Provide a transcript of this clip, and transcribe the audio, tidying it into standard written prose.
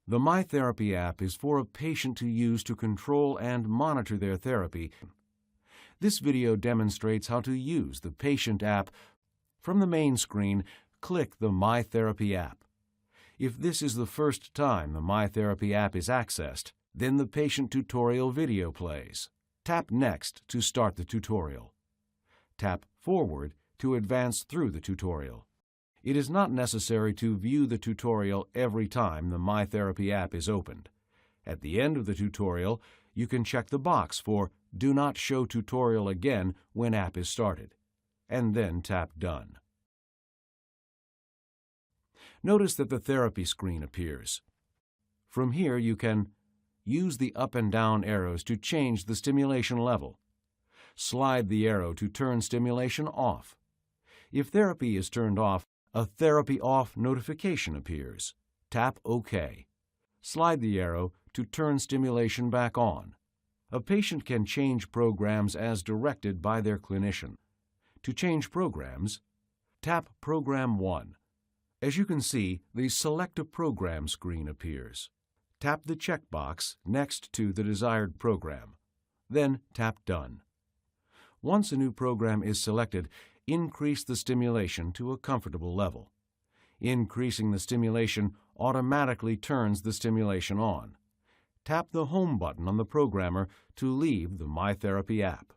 The MyTherapy app is for a patient to use to control and monitor their therapy. This video demonstrates how to use the Patient app. From the main screen, click the MyTherapy app. If this is the first time the MyTherapy app is accessed, then the patient tutorial video plays. Tap Next to start the tutorial. Tap Forward to advance through the tutorial. It is not necessary to view the tutorial every time the MyTherapy app is opened. At the end of the tutorial, you can check the box for Do Not Show Tutorial Again when app is started, and then tap Done. Notice that the therapy screen appears. From here, you can use the up and down arrows to change the stimulation level. Slide the arrow to turn stimulation off. If therapy is turned off, a Therapy Off notification appears. Tap OK. Slide the arrow to turn stimulation back on. A patient can change programs as directed by their clinician. To change programs, tap Program 1. As you can see, the Select a Program screen appears. Tap the checkbox next to the desired program. Then tap Done. Once a new program is selected, increase the stimulation to a comfortable level. Increasing the stimulation automatically turns the stimulation on. Tap the Home button on the programmer to leave the MyTherapy app.